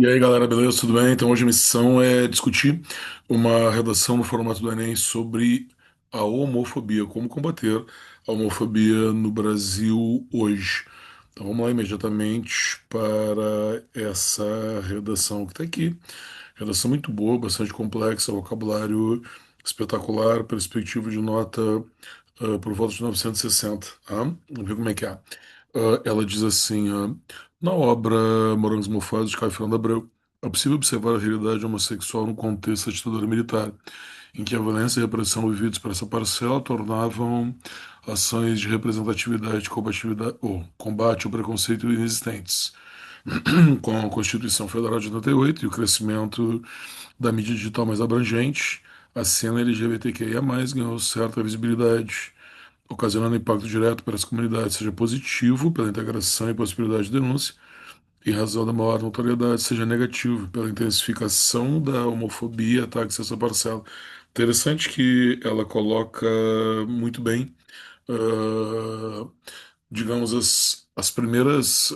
E aí, galera, beleza? Tudo bem? Então, hoje a missão é discutir uma redação no formato do Enem sobre a homofobia, como combater a homofobia no Brasil hoje. Então, vamos lá imediatamente para essa redação que está aqui. Redação muito boa, bastante complexa, vocabulário espetacular, perspectiva de nota por volta de 960. Tá? Vamos ver como é que é. Ela diz assim, na obra Morangos Mofados de Caio Fernando Abreu, é possível observar a realidade homossexual no contexto da ditadura militar, em que a violência e a repressão vividos por essa parcela tornavam ações de representatividade, combatividade, ou combate ao preconceito inexistentes. Com a Constituição Federal de 88 e o crescimento da mídia digital mais abrangente, a cena LGBTQIA+, ganhou certa visibilidade, ocasionando impacto direto para as comunidades, seja positivo pela integração e possibilidade de denúncia, em razão da maior notoriedade, seja negativo pela intensificação da homofobia e ataques a essa parcela. Interessante que ela coloca muito bem, ah, digamos, as primeiras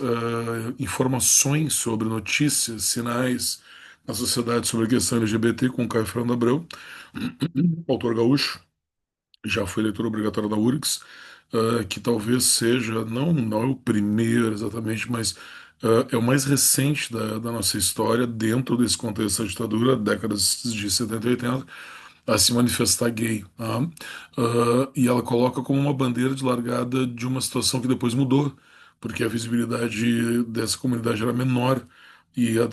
informações sobre notícias, sinais na sociedade sobre a questão LGBT com Caio Fernando Abreu, autor gaúcho, já foi leitor obrigatório da URGS, que talvez seja, não é o primeiro exatamente, mas é o mais recente da nossa história dentro desse contexto da ditadura, décadas de 70 e 80, a se manifestar gay. Tá? E ela coloca como uma bandeira de largada de uma situação que depois mudou, porque a visibilidade dessa comunidade era menor. E a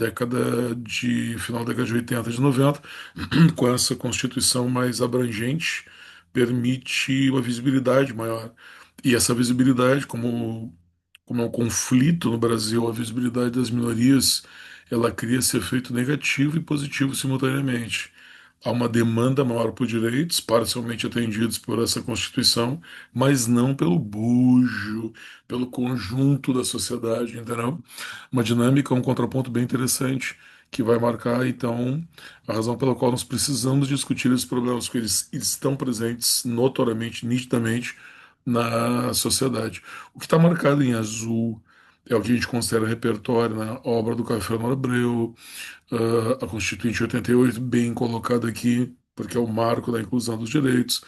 final da década de 80, de 90, com essa constituição mais abrangente, permite uma visibilidade maior. E essa visibilidade, como é um conflito no Brasil, a visibilidade das minorias, ela cria esse efeito negativo e positivo simultaneamente. Há uma demanda maior por direitos, parcialmente atendidos por essa Constituição, mas não pelo bujo, pelo conjunto da sociedade, entendeu? Uma dinâmica, um contraponto bem interessante, que vai marcar, então, a razão pela qual nós precisamos discutir esses problemas, porque eles estão presentes notoriamente, nitidamente, na sociedade. O que está marcado em azul é o que a gente considera repertório, né? A obra do Café Fernando Abreu, a Constituinte 88, bem colocada aqui, porque é o marco da inclusão dos direitos,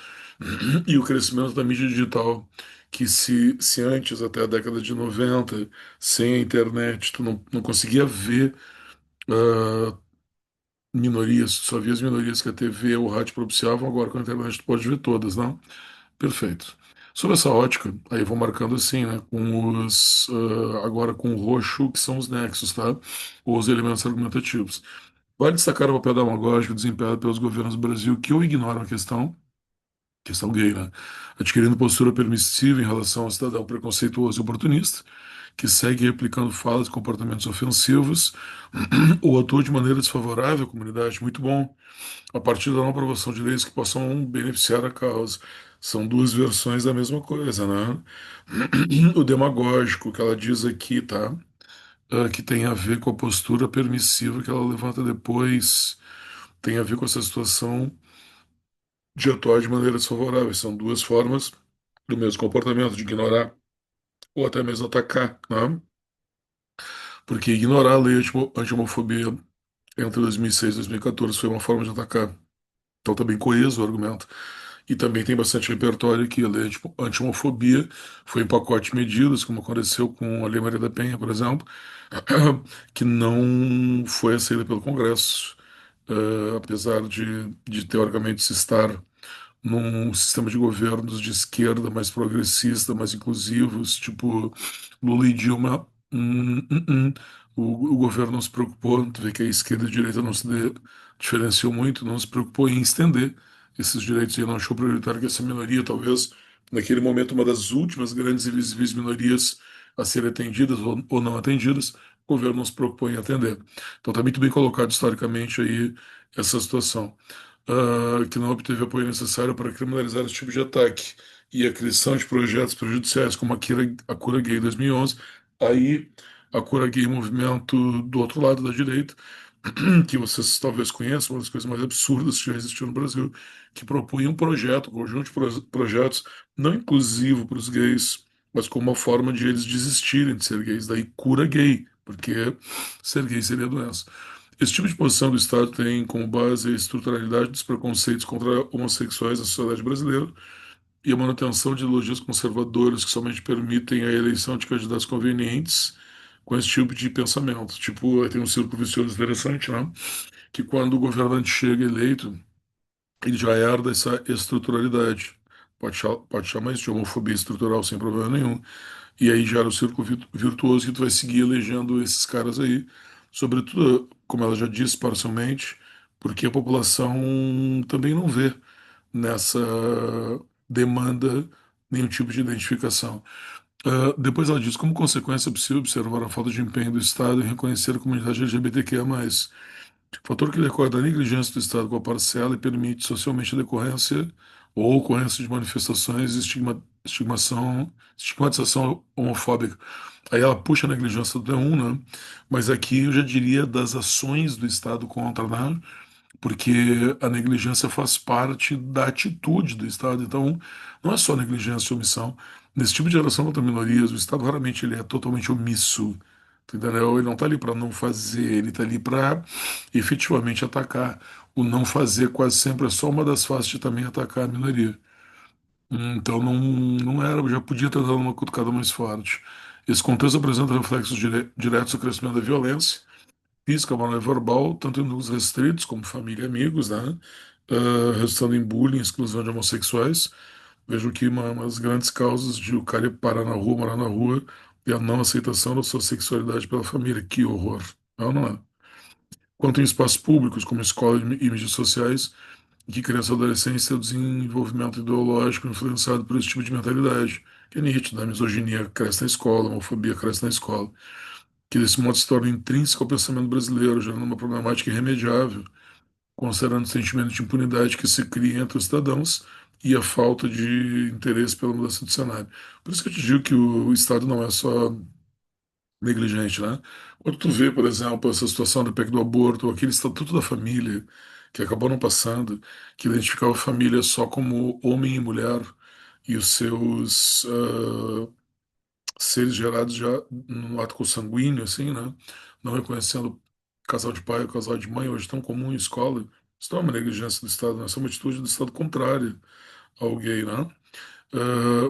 e o crescimento da mídia digital, que se antes, até a década de 90, sem a internet, tu não conseguia ver ah, minorias, só via as minorias que a TV ou o rádio propiciavam, agora com a internet tu pode ver todas, não? Perfeito. Sobre essa ótica, aí eu vou marcando assim, né, agora com o roxo, que são os nexos, tá? Ou os elementos argumentativos. Vale destacar o papel demagógico desempenhado pelos governos do Brasil que ou ignoram a questão gay, né? Adquirindo postura permissiva em relação ao cidadão preconceituoso e oportunista, que segue replicando falas e comportamentos ofensivos, ou atua de maneira desfavorável à comunidade. Muito bom. A partir da não aprovação de leis que possam beneficiar a causa. São duas versões da mesma coisa, né? O demagógico que ela diz aqui, tá? Que tem a ver com a postura permissiva que ela levanta depois, tem a ver com essa situação de atuar de maneira desfavorável. São duas formas do mesmo comportamento, de ignorar ou até mesmo atacar, né? Porque ignorar a lei anti-homofobia entre 2006 e 2014 foi uma forma de atacar. Então tá bem coeso o argumento. E também tem bastante repertório que a lei anti-homofobia foi em pacote de medidas, como aconteceu com a Lei Maria da Penha, por exemplo, que não foi aceita pelo Congresso, apesar de teoricamente se estar num sistema de governos de esquerda mais progressista, mais inclusivos, tipo Lula e Dilma. O governo não se preocupou, tu vê que a esquerda e a direita não diferenciou muito, não se preocupou em estender esses direitos e não achou prioritário que essa minoria, talvez, naquele momento, uma das últimas grandes e visíveis minorias a serem atendidas ou não atendidas, o governo não se preocupou em atender. Então está muito bem colocado historicamente aí essa situação, que não obteve apoio necessário para criminalizar esse tipo de ataque e a criação de projetos prejudiciais como a Cura Gay 2011, aí a Cura Gay, movimento do outro lado da direita, que vocês talvez conheçam, uma das coisas mais absurdas que já existiu no Brasil, que propunha um projeto, um conjunto de projetos não inclusivo para os gays, mas como uma forma de eles desistirem de ser gays, daí Cura Gay. porque ser gay seria doença. Esse tipo de posição do Estado tem como base a estruturalidade dos preconceitos contra homossexuais na sociedade brasileira e a manutenção de ideologias conservadoras que somente permitem a eleição de candidatos convenientes com esse tipo de pensamento. Tipo, tem um círculo vicioso interessante, né? Que quando o governante chega eleito, ele já herda essa estruturalidade. Pode chamar isso de homofobia estrutural sem problema nenhum. E aí gera o círculo virtuoso que tu vai seguir elegendo esses caras aí, sobretudo, como ela já disse parcialmente, porque a população também não vê nessa demanda nenhum tipo de identificação. Depois ela diz, como consequência, é possível observar a falta de empenho do Estado em reconhecer a comunidade LGBTQIA+. Fator que decorre da negligência do Estado com a parcela e permite socialmente a decorrência ou ocorrência de manifestações de estigmatização homofóbica. Aí ela puxa a negligência do D1, né? Mas aqui eu já diria das ações do Estado contra, né? Porque a negligência faz parte da atitude do Estado. Então, não é só negligência e omissão. Nesse tipo de relação contra minorias, o Estado raramente ele é totalmente omisso. Entendeu? Ele não está ali para não fazer, ele está ali para efetivamente atacar. O não fazer quase sempre é só uma das faces de também atacar a minoria. Então não era, já podia ter dado uma cutucada mais forte. Esse contexto apresenta reflexos diretos do crescimento da violência física, moral e verbal, tanto em núcleos restritos como família e amigos, né? Resultando em bullying, exclusão de homossexuais. Vejo que uma das grandes causas de o cara ir parar na rua, morar na rua, é a não aceitação da sua sexualidade pela família. Que horror. Não, não é. Quanto em espaços públicos, como escola e mídias sociais, que criança e adolescência tem o desenvolvimento ideológico influenciado por esse tipo de mentalidade, que é nítido, a misoginia cresce na escola, a homofobia cresce na escola, que desse modo se torna intrínseco ao pensamento brasileiro, gerando uma problemática irremediável, considerando o sentimento de impunidade que se cria entre os cidadãos e a falta de interesse pela mudança do cenário. Por isso que eu te digo que o Estado não é só negligente, né? Quando tu vê, por exemplo, essa situação da PEC do aborto, ou aquele Estatuto da Família, que acabou não passando, que identificava a família só como homem e mulher, e os seus seres gerados já no ato consanguíneo, assim, né? Não reconhecendo casal de pai ou casal de mãe, hoje tão comum em escola. Isso não é uma negligência do Estado, né? Isso é uma atitude do Estado contrária ao gay, né?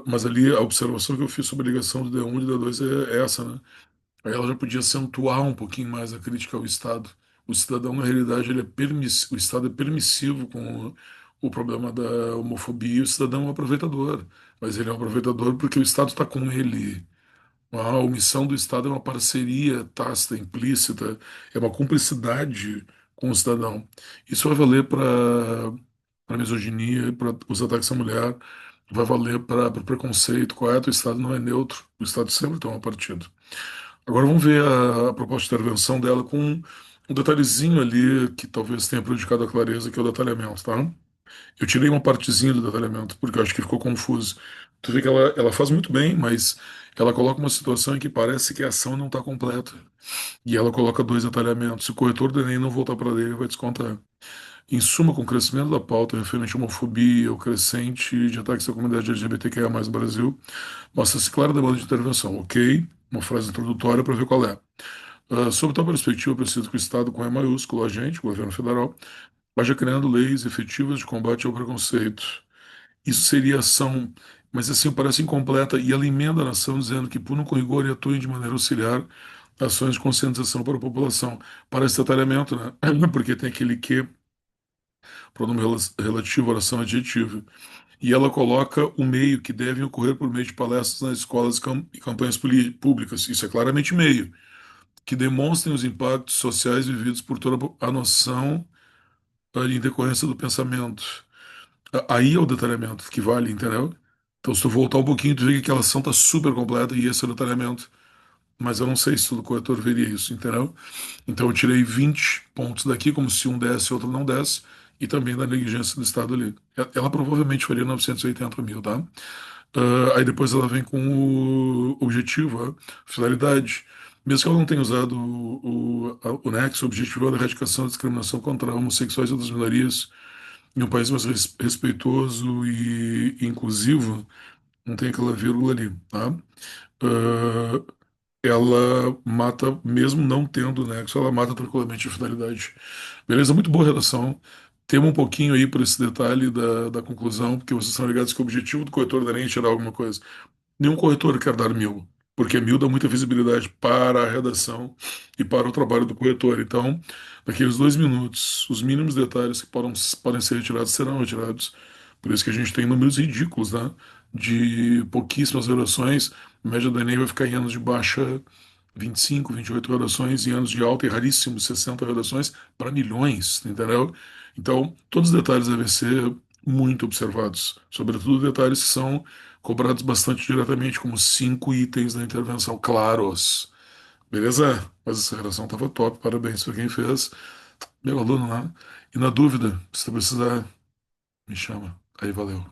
Mas ali a observação que eu fiz sobre a ligação do D1 e do D2 é essa, né? Aí ela já podia acentuar um pouquinho mais a crítica ao Estado. O cidadão, na realidade, o Estado é permissivo com o problema da homofobia, e o cidadão é um aproveitador. Mas ele é um aproveitador porque o Estado está com ele. A omissão do Estado é uma parceria tácita, implícita, é uma cumplicidade com o cidadão. Isso vai valer para misoginia, para os ataques à mulher, vai valer para o preconceito, correto? O Estado não é neutro, o Estado sempre toma partido. Agora vamos ver a proposta de intervenção dela com um detalhezinho ali que talvez tenha prejudicado a clareza, que é o detalhamento, tá? Eu tirei uma partezinha do detalhamento, porque eu acho que ficou confuso. Tu vê que ela faz muito bem, mas ela coloca uma situação em que parece que a ação não está completa. E ela coloca dois detalhamentos. Se o corretor do Enem não voltar para ler, ele vai descontar. Em suma, com o crescimento da pauta referente à homofobia, o crescente de ataques à comunidade LGBTQIA+, no Brasil, mostra-se clara demanda de intervenção. Ok? Uma frase introdutória para ver qual é. Sob tal perspectiva, preciso que o Estado, com E maiúsculo, a gente, o governo federal, haja criando leis efetivas de combate ao preconceito. Isso seria ação, mas assim parece incompleta e ela emenda a nação dizendo que punam com rigor e atuem de maneira auxiliar ações de conscientização para a população. Parece detalhamento, né? Porque tem aquele que, pronome relativo, oração adjetiva. E ela coloca o meio que devem ocorrer por meio de palestras nas escolas e campanhas públicas. Isso é claramente meio, que demonstrem os impactos sociais vividos por toda a noção em decorrência do pensamento. Aí é o detalhamento que vale, entendeu? Então, se tu voltar um pouquinho, tu vê que aquela ação tá super completa e esse é o detalhamento. Mas eu não sei se todo corretor veria isso, entendeu? Então, eu tirei 20 pontos daqui, como se um desse e outro não desse, e também da negligência do Estado ali. Ela provavelmente faria 980 mil, tá? Aí depois ela vem com o objetivo, a finalidade. Mesmo que ela não tenha usado o nexo, o objetivo é a erradicação da discriminação contra homossexuais e outras minorias em um país mais respeitoso e inclusivo, não tem aquela vírgula ali, tá? Ah, ela mata, mesmo não tendo nexo, ela mata tranquilamente a finalidade. Beleza? Muito boa redação. Tema um pouquinho aí por esse detalhe da conclusão, porque vocês estão ligados que o objetivo do corretor não é nem tirar alguma coisa. Nenhum corretor quer dar 1.000, porque 1.000 dá muita visibilidade para a redação e para o trabalho do corretor. Então, naqueles 2 minutos, os mínimos detalhes que podem ser retirados serão retirados. Por isso que a gente tem números ridículos, né? De pouquíssimas redações. A média do Enem vai ficar em anos de baixa 25, 28 redações, em anos de alta e raríssimos 60 redações para milhões, entendeu? Então, todos os detalhes devem ser muito observados, sobretudo detalhes que são cobrados bastante diretamente, como 5 itens da intervenção claros. Beleza? Mas essa redação estava top, parabéns para quem fez. Meu aluno lá. E na dúvida, se você precisar, me chama. Aí valeu.